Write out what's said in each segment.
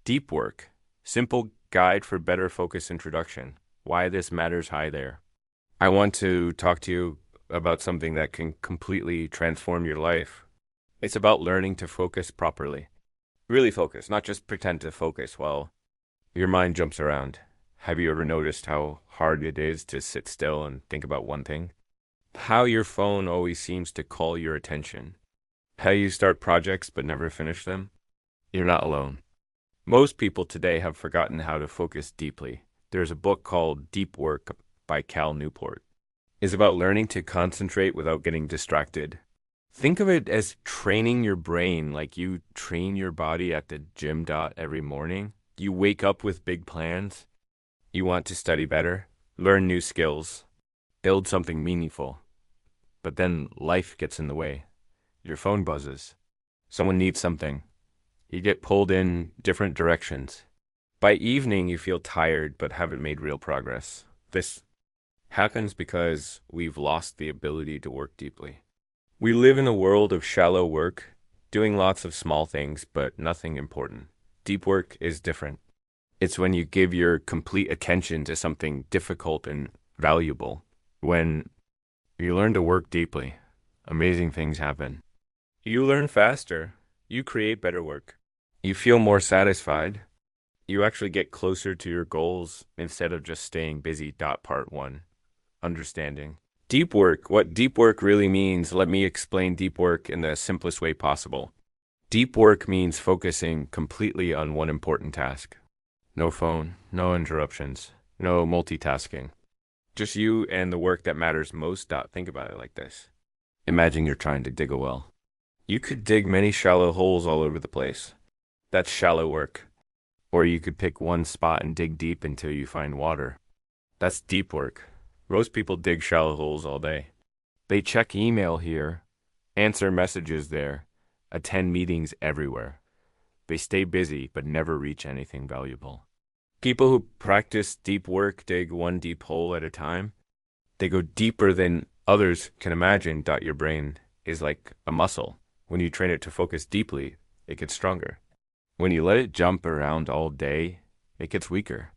Deep work. Simple guide for better focus introduction. Why this matters. Hi there. I want to talk to you about something that can completely transform your life. It's about learning to focus properly. Really focus, not just pretend to focus while your mind jumps around. Have you ever noticed how hard it is to sit still and think about one thing? How your phone always seems to call your attention. How you start projects but never finish them? You're not alone. Most people today have forgotten how to focus deeply. There's a book called Deep Work by Cal Newport. It's about learning to concentrate without getting distracted. Think of it as training your brain like you train your body at the gym every morning. You wake up with big plans. You want to study better, learn new skills, build something meaningful. But then life gets in the way. Your phone buzzes. Someone needs something. You get pulled in different directions. By evening, you feel tired but haven't made real progress. This happens because we've lost the ability to work deeply. We live in a world of shallow work, doing lots of small things but nothing important. Deep work is different. It's when you give your complete attention to something difficult and valuable. When you learn to work deeply, amazing things happen. You learn faster. You create better work. You feel more satisfied. You actually get closer to your goals instead of just staying busy. Part one. Understanding. Deep work. What deep work really means, let me explain deep work in the simplest way possible. Deep work means focusing completely on one important task. No phone, no interruptions, no multitasking. Just you and the work that matters most. Think about it like this. Imagine you're trying to dig a well. You could dig many shallow holes all over the place. That's shallow work. Or you could pick one spot and dig deep until you find water. That's deep work. Most people dig shallow holes all day. They check email here, answer messages there, attend meetings everywhere. They stay busy but never reach anything valuable. People who practice deep work dig one deep hole at a time. They go deeper than others can imagine. Your brain is like a muscle. When you train it to focus deeply, it gets stronger. When you let it jump around all day, it gets weaker.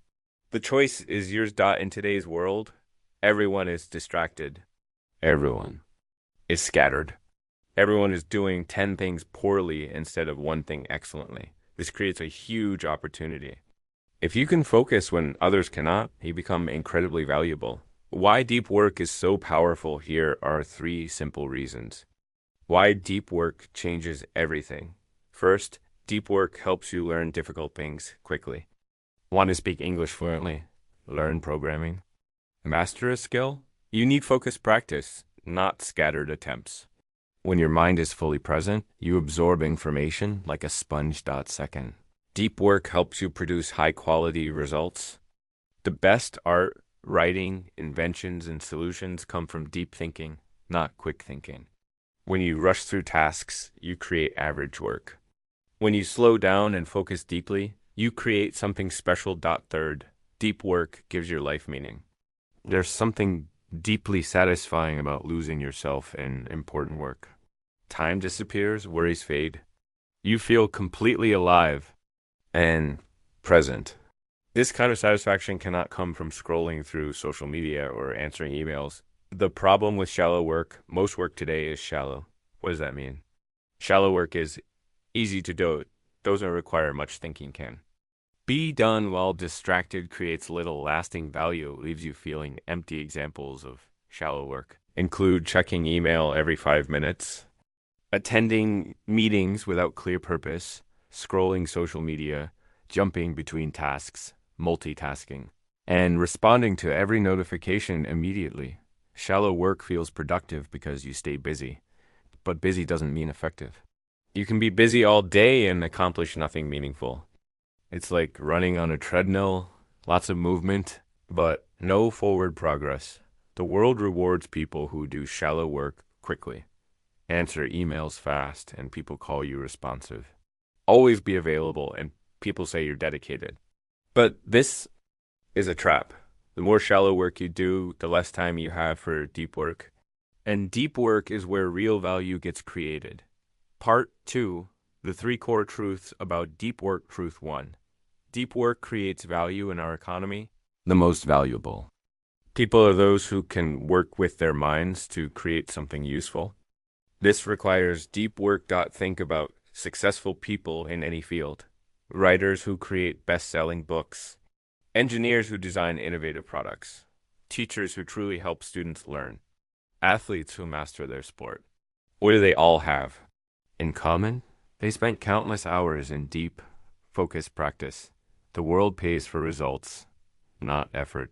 The choice is yours. In today's world, everyone is distracted. Everyone is scattered. Everyone is doing 10 things poorly instead of one thing excellently. This creates a huge opportunity. If you can focus when others cannot, you become incredibly valuable. Why deep work is so powerful here are 3 simple reasons. Why deep work changes everything. First, deep work helps you learn difficult things quickly. Want to speak English fluently? Learn programming. Master a skill? You need focused practice, not scattered attempts. When your mind is fully present, you absorb information like a sponge. Second, deep work helps you produce high-quality results. The best art, writing, inventions, and solutions come from deep thinking, not quick thinking. When you rush through tasks, you create average work. When you slow down and focus deeply, you create something special. Third, deep work gives your life meaning. There's something deeply satisfying about losing yourself in important work. Time disappears, worries fade. You feel completely alive and present. This kind of satisfaction cannot come from scrolling through social media or answering emails. The problem with shallow work, most work today is shallow. What does that mean? Shallow work is easy to do. Doesn't require much thinking can. Be done while distracted creates little lasting value, leaves you feeling empty. Examples of shallow work include checking email every 5 minutes, attending meetings without clear purpose, scrolling social media, jumping between tasks, multitasking, and responding to every notification immediately. Shallow work feels productive because you stay busy, but busy doesn't mean effective. You can be busy all day and accomplish nothing meaningful. It's like running on a treadmill, lots of movement, but no forward progress. The world rewards people who do shallow work quickly, answer emails fast, and people call you responsive. Always be available, and people say you're dedicated. But this is a trap. The more shallow work you do, the less time you have for deep work. And deep work is where real value gets created. Part 2, the 3 core truths about deep work. Truth 1. Deep work creates value in our economy. The most valuable people are those who can work with their minds to create something useful. This requires deep work. Think about successful people in any field. Writers who create best-selling books, engineers who design innovative products, teachers who truly help students learn, athletes who master their sport. What do they all have in common? They spent countless hours in deep, focused practice. The world pays for results, not effort.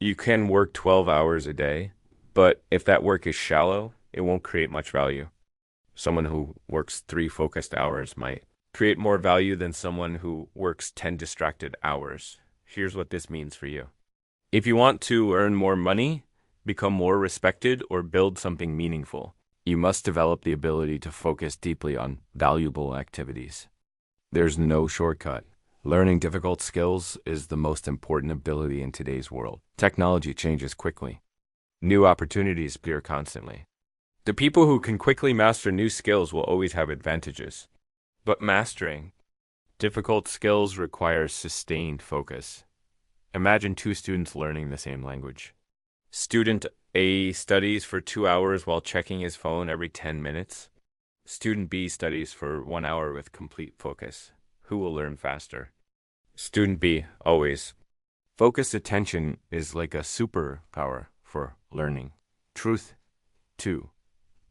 You can work 12 hours a day, but if that work is shallow, it won't create much value. Someone who works 3 focused hours might create more value than someone who works 10 distracted hours. Here's what this means for you. If you want to earn more money, become more respected, or build something meaningful, you must develop the ability to focus deeply on valuable activities. There's no shortcut. Learning difficult skills is the most important ability in today's world. Technology changes quickly. New opportunities appear constantly. The people who can quickly master new skills will always have advantages. But mastering difficult skills requires sustained focus. Imagine 2 students learning the same language. Student A studies for 2 hours while checking his phone every 10 minutes. Student B studies for 1 hour with complete focus. Who will learn faster? Student B, always. Focused attention is like a superpower for learning. Truth 2.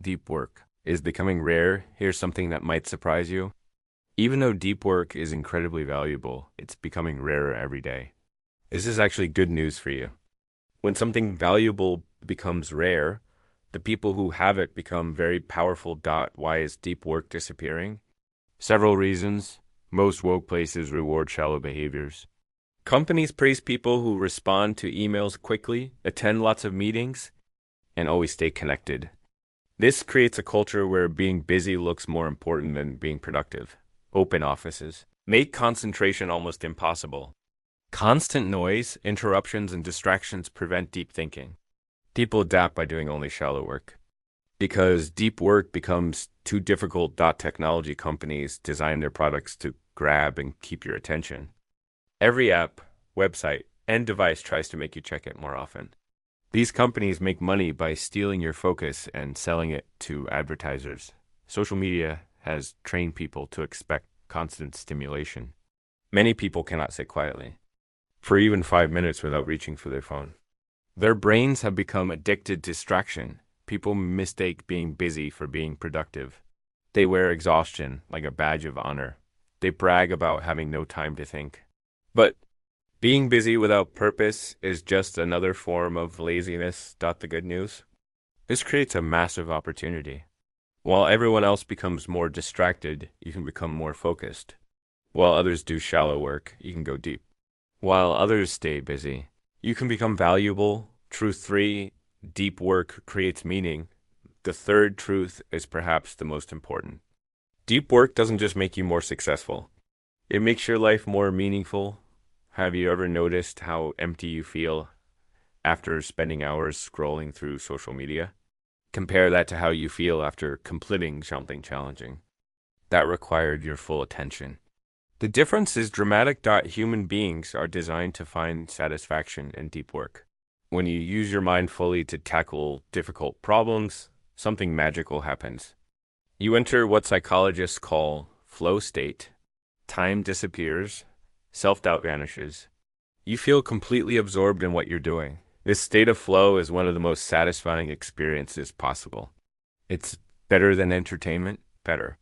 Deep work is becoming rare. Here's something that might surprise you. Even though deep work is incredibly valuable, it's becoming rarer every day. This is actually good news for you. When something valuable becomes rare, the people who have it become very powerful. Why is deep work disappearing? Several reasons. Most workplaces reward shallow behaviors. Companies praise people who respond to emails quickly, attend lots of meetings, and always stay connected. This creates a culture where being busy looks more important than being productive. Open offices make concentration almost impossible. Constant noise, interruptions, and distractions prevent deep thinking. People adapt by doing only shallow work. Because deep work becomes too difficult, technology companies design their products to grab and keep your attention. Every app, website, and device tries to make you check it more often. These companies make money by stealing your focus and selling it to advertisers. Social media has trained people to expect constant stimulation. Many people cannot sit quietly for even 5 minutes without reaching for their phone. Their brains have become addicted to distraction. People mistake being busy for being productive. They wear exhaustion like a badge of honor. They brag about having no time to think. But being busy without purpose is just another form of laziness. The good news? This creates a massive opportunity. While everyone else becomes more distracted, you can become more focused. While others do shallow work, you can go deep. While others stay busy, you can become valuable. Truth 3, deep work creates meaning. The third truth is perhaps the most important. Deep work doesn't just make you more successful. It makes your life more meaningful. Have you ever noticed how empty you feel after spending hours scrolling through social media? Compare that to how you feel after completing something challenging. That required your full attention. The difference is dramatic. Human beings are designed to find satisfaction in deep work. When you use your mind fully to tackle difficult problems, something magical happens. You enter what psychologists call flow state. Time disappears, self-doubt vanishes. You feel completely absorbed in what you're doing. This state of flow is one of the most satisfying experiences possible. It's better than entertainment, better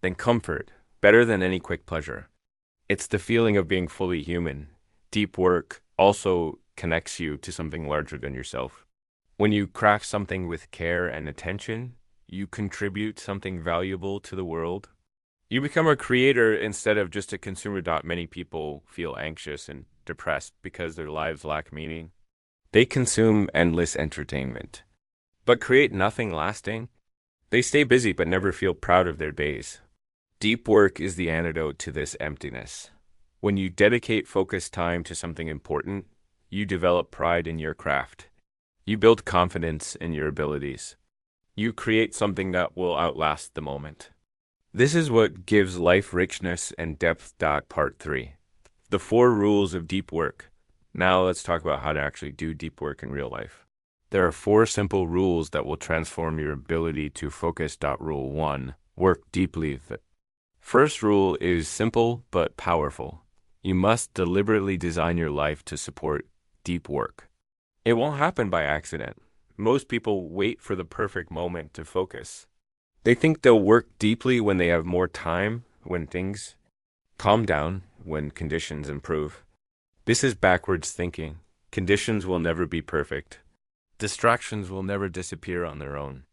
than comfort, better than any quick pleasure. It's the feeling of being fully human. Deep work also connects you to something larger than yourself. When you craft something with care and attention, you contribute something valuable to the world. You become a creator instead of just a consumer. Many people feel anxious and depressed because their lives lack meaning. They consume endless entertainment, but create nothing lasting. They stay busy but never feel proud of their days. Deep work is the antidote to this emptiness. When you dedicate focused time to something important, you develop pride in your craft. You build confidence in your abilities. You create something that will outlast the moment. This is what gives life richness and depth. Part 3. The 4 rules of deep work. Now let's talk about how to actually do deep work in real life. There are 4 simple rules that will transform your ability to focus. Rule 1. Work deeply. The first rule is simple but powerful. You must deliberately design your life to support deep work. It won't happen by accident. Most people wait for the perfect moment to focus. They think they'll work deeply when they have more time, when things calm down, when conditions improve. This is backwards thinking. Conditions will never be perfect. Distractions will never disappear on their own.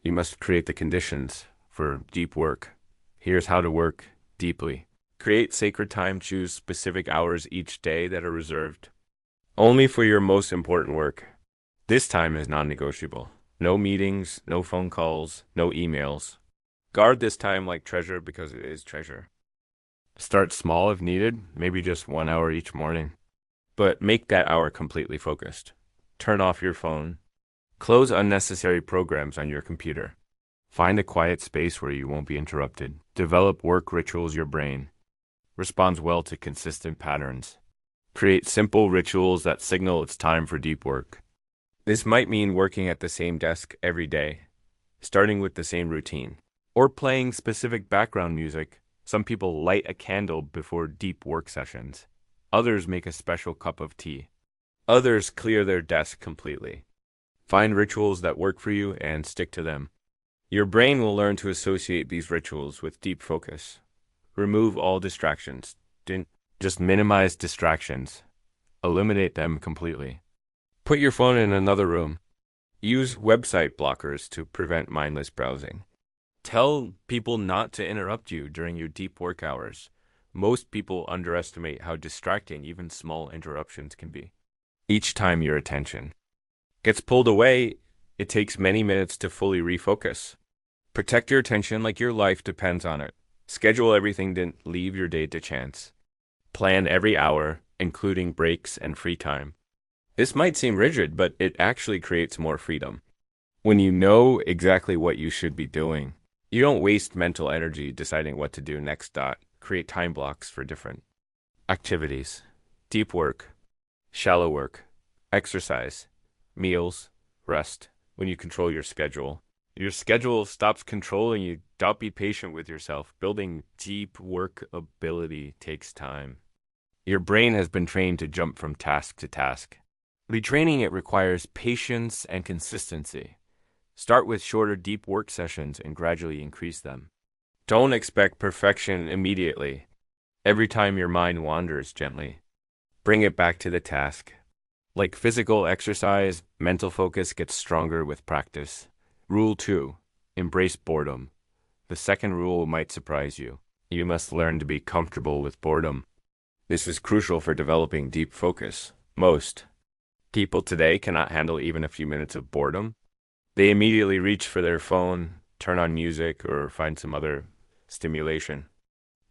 You must create the conditions for deep work. Here's how to work deeply. Create sacred time. Choose specific hours each day that are reserved only for your most important work. This time is non-negotiable. No meetings, no phone calls, no emails. Guard this time like treasure because it is treasure. Start small if needed, maybe just 1 hour each morning. But make that hour completely focused. Turn off your phone. Close unnecessary programs on your computer. Find a quiet space where you won't be interrupted. Develop work rituals. Your brain responds well to consistent patterns. Create simple rituals that signal it's time for deep work. This might mean working at the same desk every day, starting with the same routine, or playing specific background music. Some people light a candle before deep work sessions. Others make a special cup of tea. Others clear their desk completely. Find rituals that work for you and stick to them. Your brain will learn to associate these rituals with deep focus. Remove all distractions. Just minimize distractions. Eliminate them completely. Put your phone in another room. Use website blockers to prevent mindless browsing. Tell people not to interrupt you during your deep work hours. Most people underestimate how distracting even small interruptions can be. Each time your attention gets pulled away, it takes many minutes to fully refocus. Protect your attention like your life depends on it. Schedule everything to leave your day to chance. Plan every hour, including breaks and free time. This might seem rigid, but it actually creates more freedom. When you know exactly what you should be doing, you don't waste mental energy deciding what to do next. Create time blocks for different activities. Deep work, shallow work, exercise, meals, rest. When you control your schedule stops controlling you. Don't be patient with yourself. Building deep work ability takes time. Your brain has been trained to jump from task to task. Retraining it requires patience and consistency. Start with shorter deep work sessions and gradually increase them. Don't expect perfection immediately. Every time your mind wanders, gently bring it back to the task. Like physical exercise, mental focus gets stronger with practice. Rule 2. Embrace boredom. The second rule might surprise you. You must learn to be comfortable with boredom. This is crucial for developing deep focus. Most people today cannot handle even a few minutes of boredom. They immediately reach for their phone, turn on music, or find some other stimulation.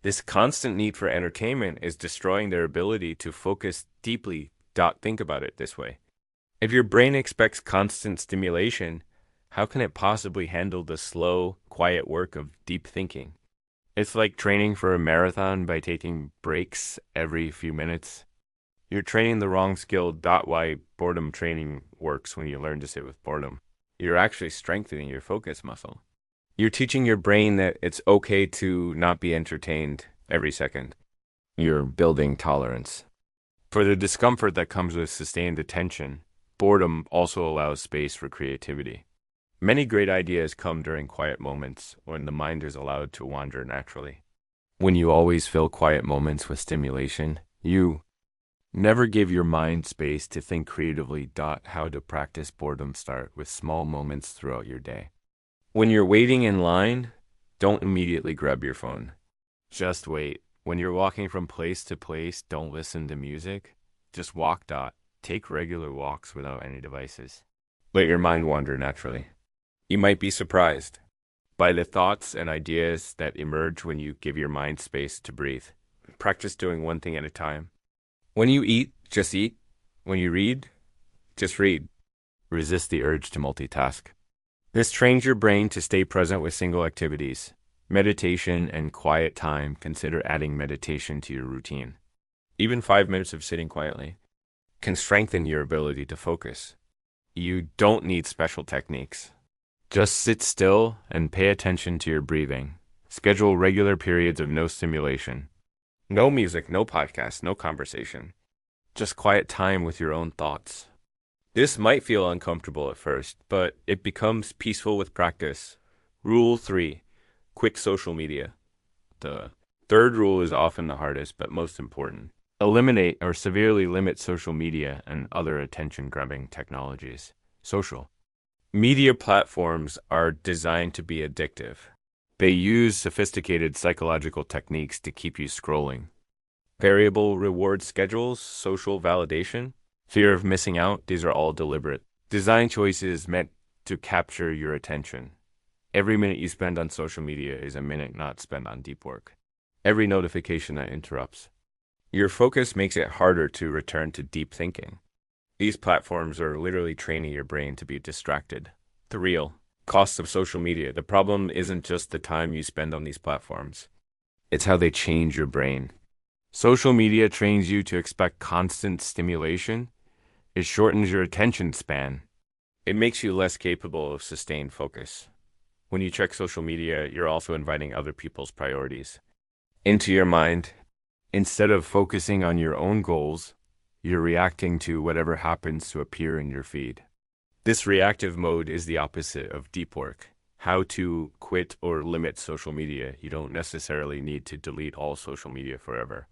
This constant need for entertainment is destroying their ability to focus deeply. Think about it this way. If your brain expects constant stimulation, how can it possibly handle the slow, quiet work of deep thinking? It's like training for a marathon by taking breaks every few minutes. You're training the wrong skill. Why boredom training works when you learn to sit with boredom. You're actually strengthening your focus muscle. You're teaching your brain that it's okay to not be entertained every second. You're building tolerance. For the discomfort that comes with sustained attention, boredom also allows space for creativity. Many great ideas come during quiet moments when the mind is allowed to wander naturally. When you always fill quiet moments with stimulation, you never give your mind space to think creatively. How to practice boredom. Start with small moments throughout your day. When you're waiting in line, don't immediately grab your phone. Just wait. When you're walking from place to place, don't listen to music. Just walk. Take regular walks without any devices. Let your mind wander naturally. You might be surprised by the thoughts and ideas that emerge when you give your mind space to breathe. Practice doing one thing at a time. When you eat, just eat. When you read, just read. Resist the urge to multitask. This trains your brain to stay present with single activities. Meditation and quiet time. Consider adding meditation to your routine. Even 5 minutes of sitting quietly can strengthen your ability to focus. You don't need special techniques. Just sit still and pay attention to your breathing. Schedule regular periods of no stimulation. No music, no podcast, no conversation. Just quiet time with your own thoughts. This might feel uncomfortable at first, but it becomes peaceful with practice. Rule 3. Quit social media. The third rule is often the hardest, but most important. Eliminate or severely limit social media and other attention-grabbing technologies. Social media platforms are designed to be addictive. They use sophisticated psychological techniques to keep you scrolling. Variable reward schedules, social validation, fear of missing out, these are all deliberate. Design choices meant to capture your attention. Every minute you spend on social media is a minute not spent on deep work. Every notification that interrupts your focus makes it harder to return to deep thinking. These platforms are literally training your brain to be distracted. The real costs of social media. The problem isn't just the time you spend on these platforms. It's how they change your brain. Social media trains you to expect constant stimulation. It shortens your attention span. It makes you less capable of sustained focus. When you check social media, you're also inviting other people's priorities into your mind. Instead of focusing on your own goals, you're reacting to whatever happens to appear in your feed. This reactive mode is the opposite of deep work. How to quit or limit social media. You don't necessarily need to delete all social media forever,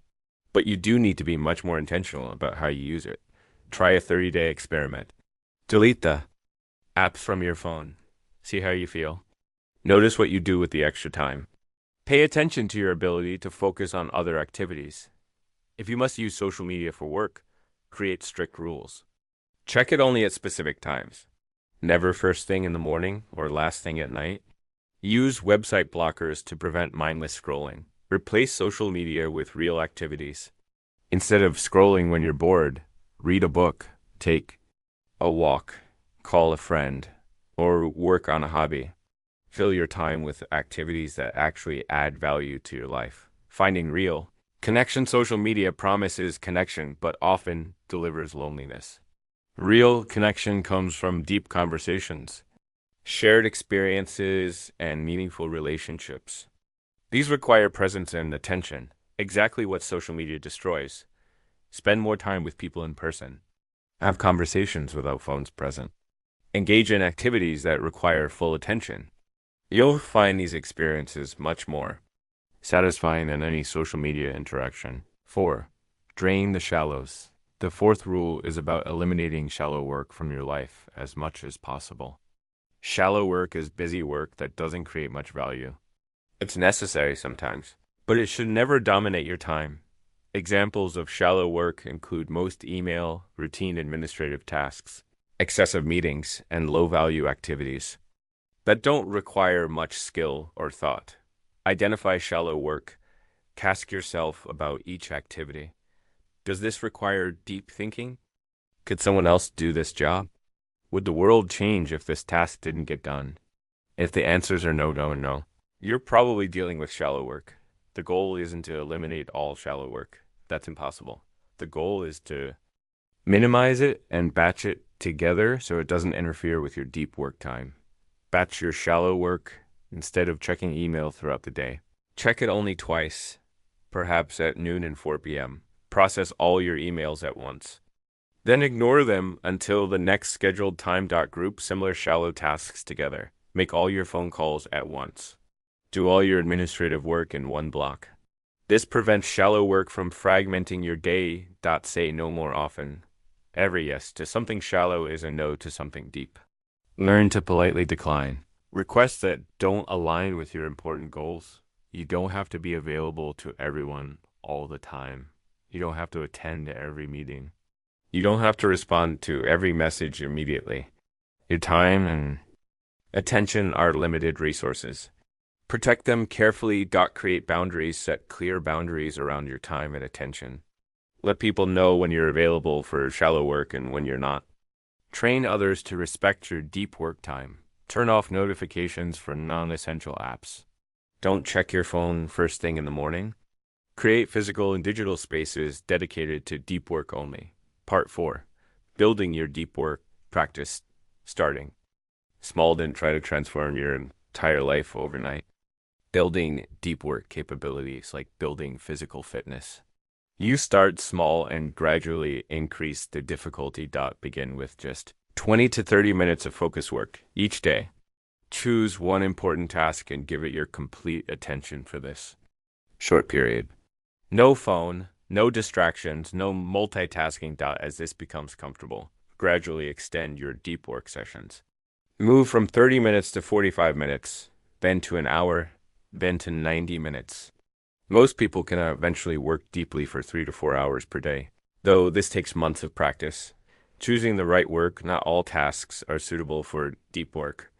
but you do need to be much more intentional about how you use it. Try a 30-day experiment. Delete the apps from your phone. See how you feel. Notice what you do with the extra time. Pay attention to your ability to focus on other activities. If you must use social media for work, create strict rules. Check it only at specific times. Never first thing in the morning or last thing at night. Use website blockers to prevent mindless scrolling. Replace social media with real activities. Instead of scrolling when you're bored, read a book, take a walk, call a friend, or work on a hobby. Fill your time with activities that actually add value to your life. Finding real connection. Social media promises connection, but often delivers loneliness. Real connection comes from deep conversations, shared experiences, and meaningful relationships. These require presence and attention, exactly what social media destroys. Spend more time with people in person. Have conversations without phones present. Engage in activities that require full attention. You'll find these experiences much more satisfying than any social media interaction. 4. Drain the shallows. The fourth rule is about eliminating shallow work from your life as much as possible. Shallow work is busy work that doesn't create much value. It's necessary sometimes, but it should never dominate your time. Examples of shallow work include most email, routine administrative tasks, excessive meetings, and low-value activities that don't require much skill or thought. Identify shallow work. Ask yourself about each activity. Does this require deep thinking? Could someone else do this job? Would the world change if this task didn't get done? If the answers are no, no, and no, you're probably dealing with shallow work. The goal isn't to eliminate all shallow work. That's impossible. The goal is to minimize it and batch it together so it doesn't interfere with your deep work time. Batch your shallow work instead of checking email throughout the day. Check it only twice, perhaps at noon and 4 p.m. Process all your emails at once. Then ignore them until the next scheduled time. Group similar shallow tasks together. Make all your phone calls at once. Do all your administrative work in one block. This prevents shallow work from fragmenting your day. Say no more often. Every yes to something shallow is a no to something deep. Learn to politely decline requests that don't align with your important goals. You don't have to be available to everyone all the time. You don't have to attend every meeting. You don't have to respond to every message immediately. Your time and attention are limited resources. Protect them carefully. Create boundaries. Set clear boundaries around your time and attention. Let people know when you're available for shallow work and when you're not. Train others to respect your deep work time. Turn off notifications for non-essential apps. Don't check your phone first thing in the morning. Create physical and digital spaces dedicated to deep work only. Part 4. Building your deep work practice starting. Small didn't try to transform your entire life overnight. Building deep work capabilities like building physical fitness. You start small and gradually increase the difficulty. Begin with just 20 to 30 minutes of focus work each day. Choose one important task and give it your complete attention for this short period. No phone, no distractions, no multitasking. As this becomes comfortable, gradually extend your deep work sessions. Move from 30 minutes to 45 minutes, then to an hour, then to 90 minutes. Most people can eventually work deeply for 3 to 4 hours per day, though this takes months of practice. Choosing the right work. Not all tasks are suitable for deep work.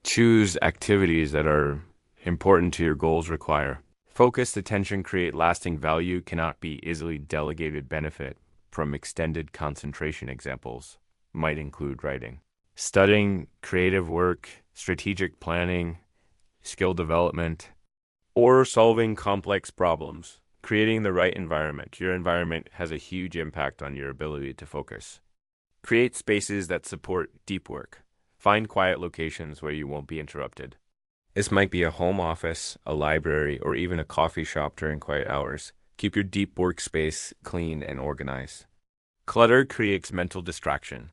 Choose activities that are important to your goals require. Focused attention create lasting value, cannot be easily delegated. Benefit from extended concentration. Examples might include writing, studying, creative work, strategic planning, skill development, or solving complex problems. Creating the right environment. Your environment has a huge impact on your ability to focus. Create spaces that support deep work. Find quiet locations where you won't be interrupted. This might be a home office, a library, or even a coffee shop during quiet hours. Keep your deep workspace clean and organized. Clutter creates mental distraction.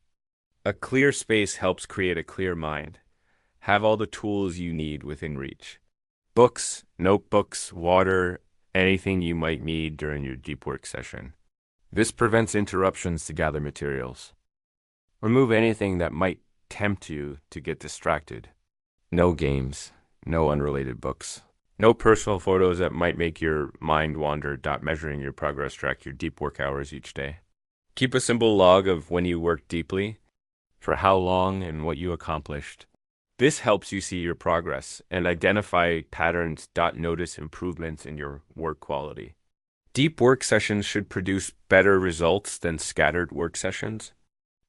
A clear space helps create a clear mind. Have all the tools you need within reach. Books, notebooks, water, anything you might need during your deep work session. This prevents interruptions to gather materials. Remove anything that might tempt you to get distracted. No games, no unrelated books, no personal photos that might make your mind wander. Measuring your progress. Track your deep work hours each day. Keep a simple log of when you worked deeply, for how long, and what you accomplished. This helps you see your progress and identify patterns. Notice improvements in your work quality. Deep work sessions should produce better results than scattered work sessions.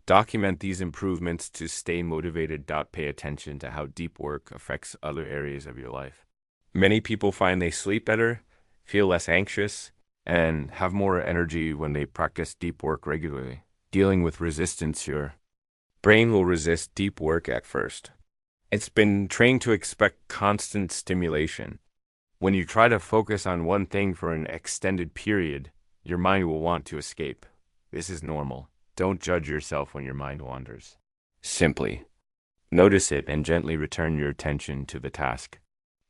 Document these improvements to stay motivated. Pay attention to how deep work affects other areas of your life. Many people find they sleep better, feel less anxious, and have more energy when they practice deep work regularly. Dealing with resistance. Your brain will resist deep work at first. It's been trained to expect constant stimulation. When you try to focus on one thing for an extended period, your mind will want to escape. This is normal. Don't judge yourself when your mind wanders. Simply notice it and gently return your attention to the task.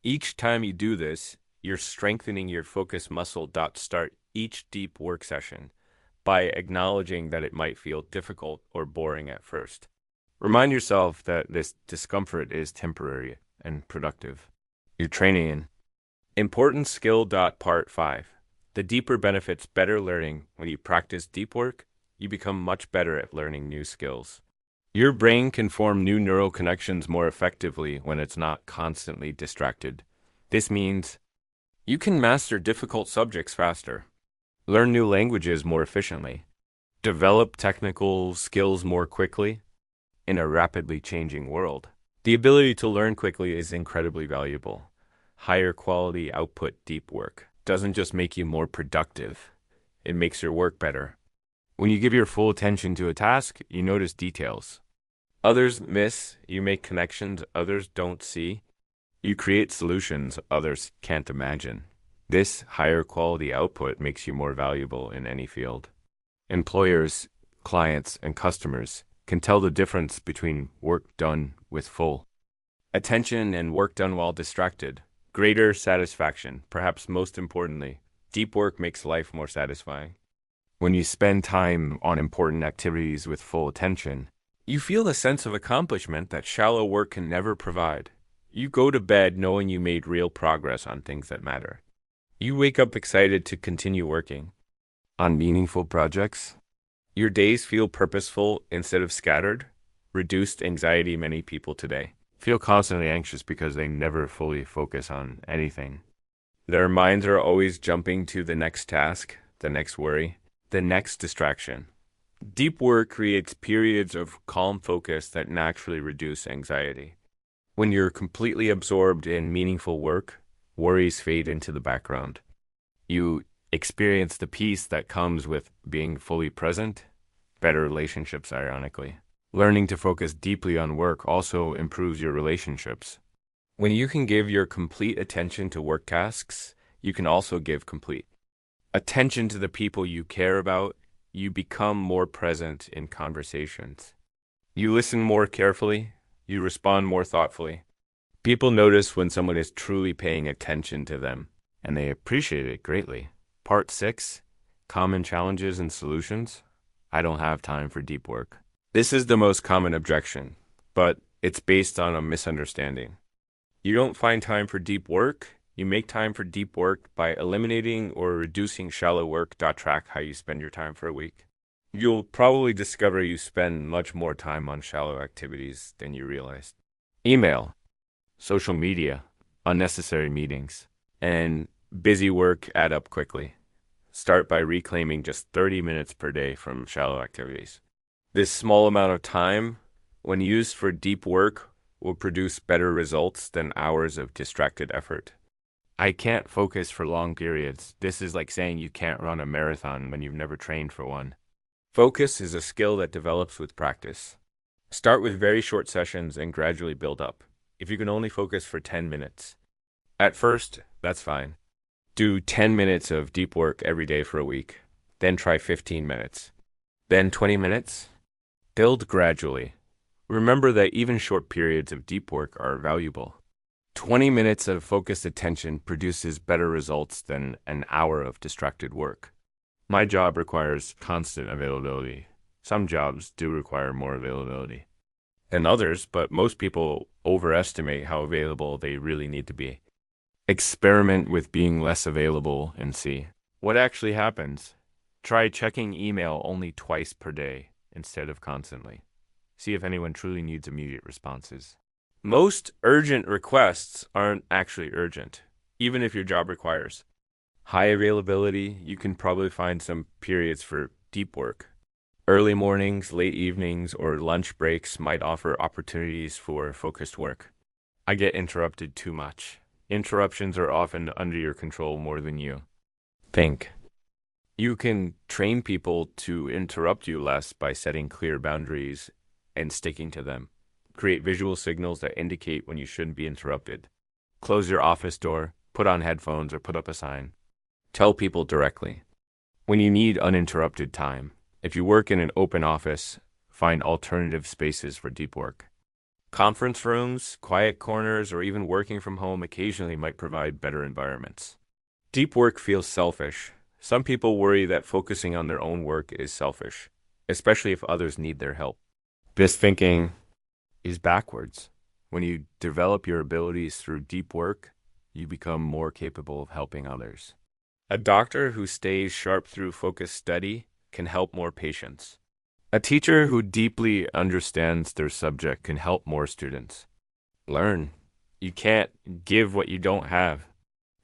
Each time you do this, you're strengthening your focus muscle. Start each deep work session by acknowledging that it might feel difficult or boring at first. Remind yourself that this discomfort is temporary and productive. You're training in important skill. Part 5. The deeper benefits. Better learning. When you practice deep work, you become much better at learning new skills. Your brain can form new neural connections more effectively when it's not constantly distracted. This means you can master difficult subjects faster, learn new languages more efficiently, develop technical skills more quickly. In a rapidly changing world, the ability to learn quickly is incredibly valuable. Higher quality output. Deep work doesn't just make you more productive, it makes your work better. When you give your full attention to a task, you notice details others miss, you make connections others don't see, you create solutions others can't imagine. This higher quality output makes you more valuable in any field. Employers, clients, and customers can tell the difference between work done with full attention and work done while distracted. Greater satisfaction. Perhaps most importantly, deep work makes life more satisfying. When you spend time on important activities with full attention, you feel a sense of accomplishment that shallow work can never provide. You go to bed knowing you made real progress on things that matter. You wake up excited to continue working on meaningful projects. Your days feel purposeful instead of scattered. Reduced anxiety. Many people today feel constantly anxious because they never fully focus on anything. Their minds are always jumping to the next task, the next worry, the next distraction. Deep work creates periods of calm focus that naturally reduce anxiety. When you're completely absorbed in meaningful work, worries fade into the background. You Experience the peace that comes with being fully present. Better relationships, ironically. Learning to focus deeply on work also improves your relationships. When you can give your complete attention to work tasks, you can also give complete attention to the people you care about. You become more present in conversations. You listen more carefully. You respond more thoughtfully. People notice when someone is truly paying attention to them, and they appreciate it greatly. Part 6, Common Challenges and Solutions. I don't have time for deep work. This is the most common objection, but it's based on a misunderstanding. You don't find time for deep work. You make time for deep work by eliminating or reducing shallow work. Track how you spend your time for a week. You'll probably discover you spend much more time on shallow activities than you realized. Email, social media, unnecessary meetings, and busy work add up quickly. Start by reclaiming just 30 minutes per day from shallow activities. This small amount of time, when used for deep work, will produce better results than hours of distracted effort. I can't focus for long periods. This is like saying you can't run a marathon when you've never trained for one. Focus is a skill that develops with practice. Start with very short sessions and gradually build up. If you can only focus for 10 minutes, at first, that's fine. Do 10 minutes of deep work every day for a week. Then try 15 minutes. Then 20 minutes. Build gradually. Remember that even short periods of deep work are valuable. 20 minutes of focused attention produces better results than an hour of distracted work. My job requires constant availability. Some jobs do require more availability than others, but most people overestimate how available they really need to be. Experiment with being less available and see what actually happens. Try checking email only twice per day instead of constantly. See if anyone truly needs immediate responses. Most urgent requests aren't actually urgent, even if your job requires high availability. You can probably find some periods for deep work. Early mornings, late evenings, or lunch breaks might offer opportunities for focused work. I get interrupted too much. Interruptions are often under your control more than you think. You can train people to interrupt you less by setting clear boundaries and sticking to them. Create visual signals that indicate when you shouldn't be interrupted. Close your office door, put on headphones, or put up a sign. Tell people directly when you need uninterrupted time. If you work in an open office, find alternative spaces for deep work. Conference rooms, quiet corners, or even working from home occasionally might provide better environments. Deep work feels selfish. Some people worry that focusing on their own work is selfish, especially if others need their help. This thinking is backwards. When you develop your abilities through deep work, you become more capable of helping others. A doctor who stays sharp through focused study can help more patients. A teacher who deeply understands their subject can help more students. Learn. You can't give what you don't have.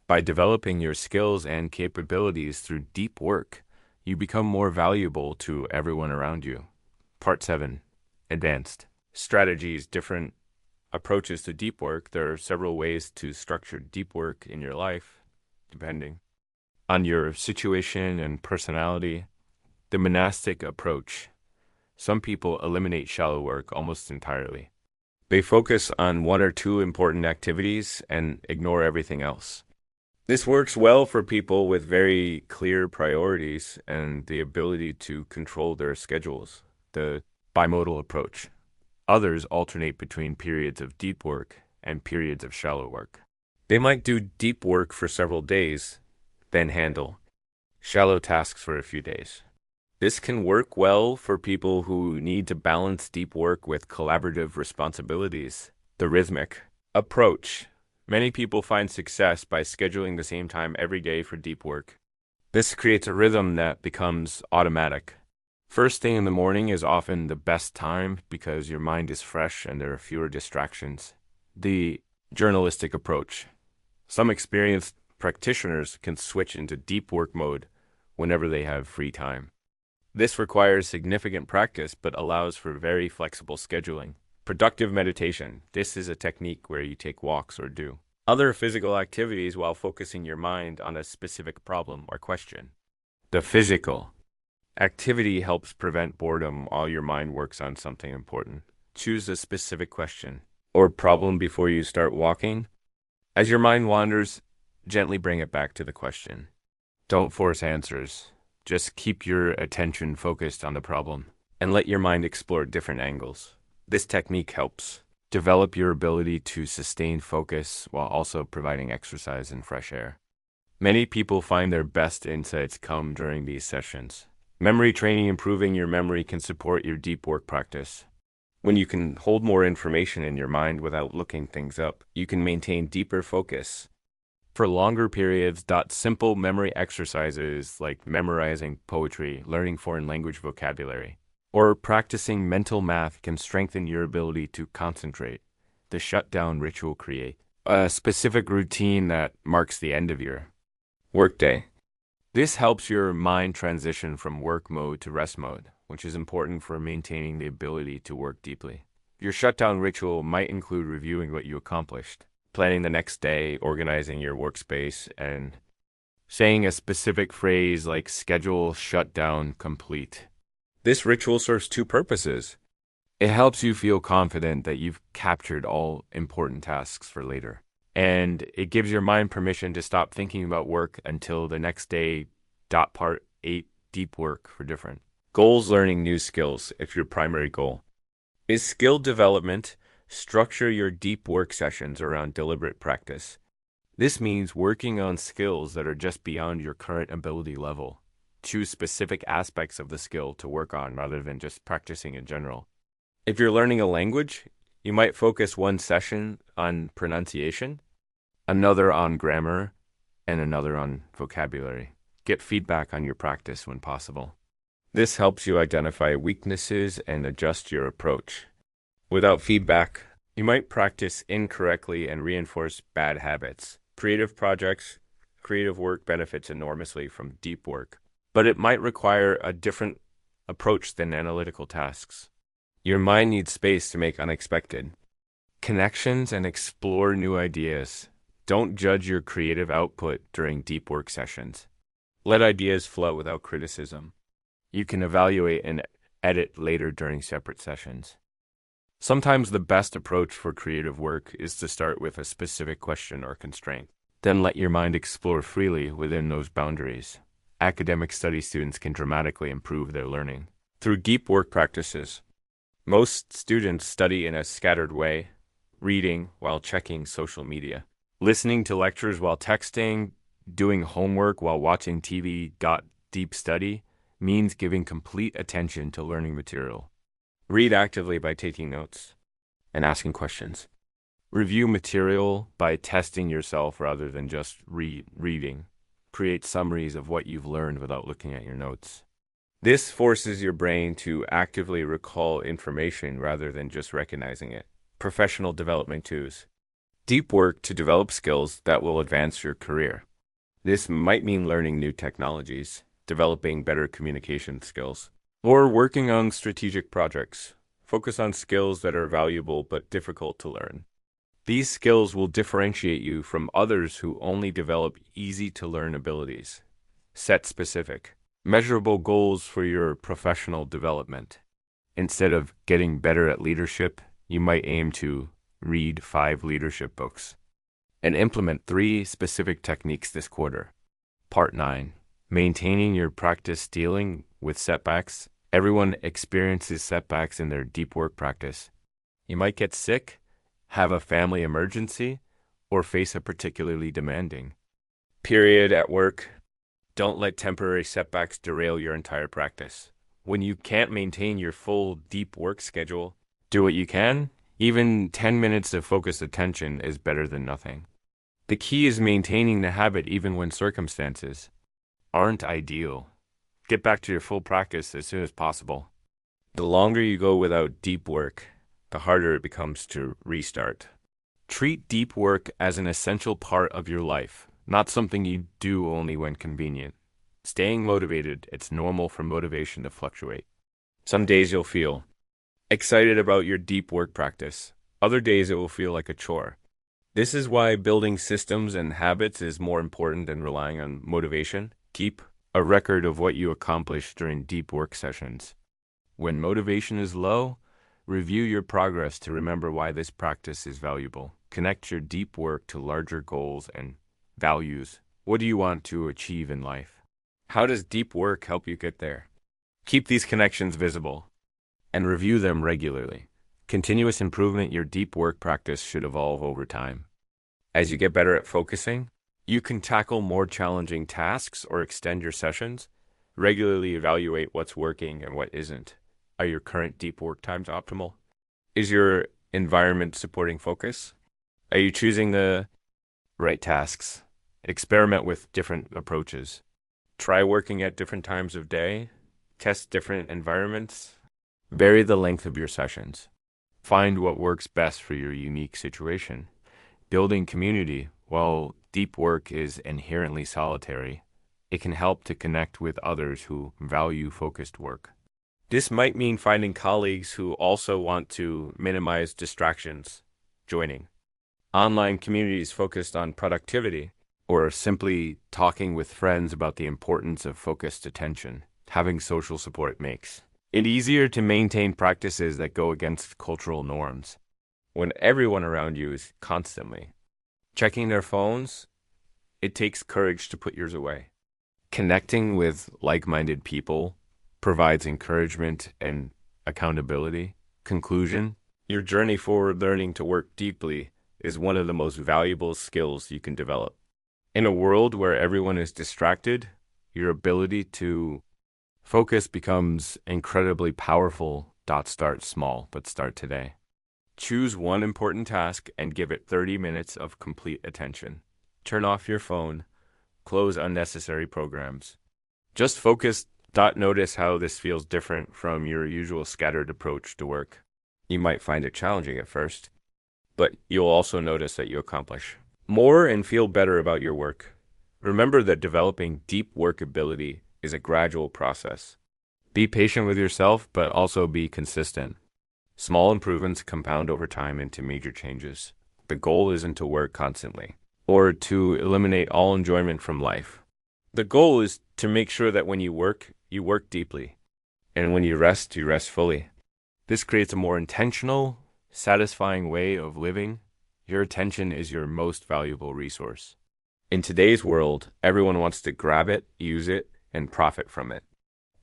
By developing your skills and capabilities through deep work, you become more valuable to everyone around you. Part 7. Advanced strategies, different approaches to deep work. There are several ways to structure deep work in your life, depending on your situation and personality. The monastic approach. Some people eliminate shallow work almost entirely. They focus on one or two important activities and ignore everything else. This works well for people with very clear priorities and the ability to control their schedules, the bimodal approach. Others alternate between periods of deep work and periods of shallow work. They might do deep work for several days, then handle shallow tasks for a few days. This can work well for people who need to balance deep work with collaborative responsibilities. The rhythmic approach. Many people find success by scheduling the same time every day for deep work. This creates a rhythm that becomes automatic. First thing in the morning is often the best time because your mind is fresh and there are fewer distractions. The journalistic approach. Some experienced practitioners can switch into deep work mode whenever they have free time. This requires significant practice but allows for very flexible scheduling. Productive meditation. This is a technique where you take walks or do other physical activities while focusing your mind on a specific problem or question. The physical activity helps prevent boredom while your mind works on something important. Choose a specific question or problem before you start walking. As your mind wanders, gently bring it back to the question. Don't force answers. Just keep your attention focused on the problem and let your mind explore different angles. This technique helps develop your ability to sustain focus while also providing exercise and fresh air. Many people find their best insights come during these sessions. Memory training, improving your memory, can support your deep work practice. When you can hold more information in your mind without looking things up, you can maintain deeper focus for longer periods. Simple memory exercises like memorizing poetry, learning foreign language vocabulary, or practicing mental math can strengthen your ability to concentrate. The shutdown ritual create a specific routine that marks the end of your workday. This helps your mind transition from work mode to rest mode, which is important for maintaining the ability to work deeply. Your shutdown ritual might include reviewing what you accomplished, planning the next day, organizing your workspace, and saying a specific phrase like schedule shutdown complete. This ritual serves two purposes. It helps you feel confident that you've captured all important tasks for later, and it gives your mind permission to stop thinking about work until the next day. Part 8, deep work for different goals. Learning new skills. If your primary goal is skill development, structure your deep work sessions around deliberate practice. This means working on skills that are just beyond your current ability level. Choose specific aspects of the skill to work on rather than just practicing in general. If you're learning a language, you might focus one session on pronunciation, another on grammar, and another on vocabulary. Get feedback on your practice when possible. This helps you identify weaknesses and adjust your approach. Without feedback, you might practice incorrectly and reinforce bad habits. Creative work benefits enormously from deep work, but it might require a different approach than analytical tasks. Your mind needs space to make unexpected connections and explore new ideas. Don't judge your creative output during deep work sessions. Let ideas flow without criticism. You can evaluate and edit later during separate sessions. Sometimes the best approach for creative work is to start with a specific question or constraint. Then let your mind explore freely within those boundaries. Academic study students can dramatically improve their learning through deep work practices. Most students study in a scattered way, reading while checking social media, listening to lectures while texting, doing homework while watching TV. Deep study means giving complete attention to learning material. Read actively by taking notes and asking questions. Review material by testing yourself rather than just reading. Create summaries of what you've learned without looking at your notes. This forces your brain to actively recall information rather than just recognizing it. Professional development tools. Deep work to develop skills that will advance your career. This might mean learning new technologies, developing better communication skills, or working on strategic projects. Focus on skills that are valuable but difficult to learn. These skills will differentiate you from others who only develop easy-to-learn abilities. Set specific, measurable goals for your professional development. Instead of getting better at leadership, you might aim to read 5 leadership books and implement 3 specific techniques this quarter. Part 9. Maintaining your practice dealing with setbacks. Everyone experiences setbacks in their deep work practice. You might get sick, have a family emergency, or face a particularly demanding period at work. Don't let temporary setbacks derail your entire practice. When you can't maintain your full deep work schedule, do what you can. Even 10 minutes of focused attention is better than nothing. The key is maintaining the habit even when circumstances aren't ideal. Get back to your full practice as soon as possible. The longer you go without deep work, the harder it becomes to restart. Treat deep work as an essential part of your life, not something you do only when convenient. Staying motivated, it's normal for motivation to fluctuate. Some days you'll feel excited about your deep work practice. Other days it will feel like a chore. This is why building systems and habits is more important than relying on motivation. Keep a record of what you accomplished during deep work sessions. When motivation is low, review your progress to remember why this practice is valuable. Connect your deep work to larger goals and values. What do you want to achieve in life? How does deep work help you get there? Keep these connections visible and review them regularly. Continuous improvement, your deep work practice should evolve over time. As you get better at focusing, you can tackle more challenging tasks or extend your sessions. Regularly evaluate what's working and what isn't. Are your current deep work times optimal? Is your environment supporting focus? Are you choosing the right tasks? Experiment with different approaches. Try working at different times of day. Test different environments. Vary the length of your sessions. Find what works best for your unique situation. Building community, while deep work is inherently solitary, it can help to connect with others who value focused work. This might mean finding colleagues who also want to minimize distractions, joining online communities focused on productivity, or simply talking with friends about the importance of focused attention. Having social support makes it easier to maintain practices that go against cultural norms. When everyone around you is constantly checking their phones, it takes courage to put yours away. Connecting with like-minded people provides encouragement and accountability. Conclusion: your journey forward learning to work deeply is one of the most valuable skills you can develop. In a world where everyone is distracted, your ability to focus becomes incredibly powerful. Start small, but start today. Choose one important task and give it 30 minutes of complete attention. Turn off your phone. Close unnecessary programs. Just focus. Notice how this feels different from your usual scattered approach to work. You might find it challenging at first, but you'll also notice that you accomplish more and feel better about your work. Remember that developing deep work ability is a gradual process. Be patient with yourself, but also be consistent. Small improvements compound over time into major changes. The goal isn't to work constantly or to eliminate all enjoyment from life. The goal is to make sure that when you work deeply, and when you rest fully. This creates a more intentional, satisfying way of living. Your attention is your most valuable resource. In today's world, everyone wants to grab it, use it, and profit from it.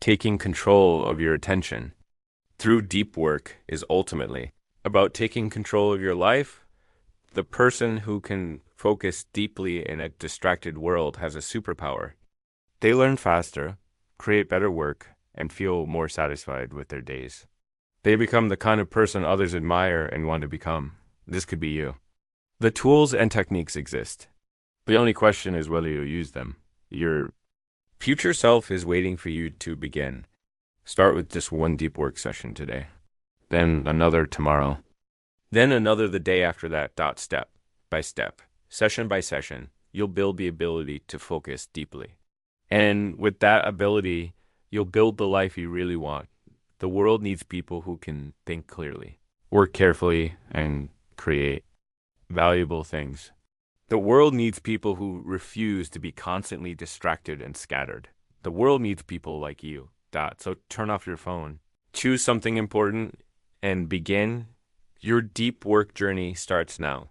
Taking control of your attention through deep work is ultimately about taking control of your life. The person who can focus deeply in a distracted world has a superpower. They learn faster, create better work, and feel more satisfied with their days. They become the kind of person others admire and want to become. This could be you. The tools and techniques exist. The only question is whether you'll use them. Your future self is waiting for you to begin. Start with just one deep work session today, then another tomorrow, then another the day after that. Step by step, session by session, you'll build the ability to focus deeply. And with that ability, you'll build the life you really want. The world needs people who can think clearly, work carefully, and create valuable things. The world needs people who refuse to be constantly distracted and scattered. The world needs people like you. So turn off your phone. Choose something important and begin. Your deep work journey starts now.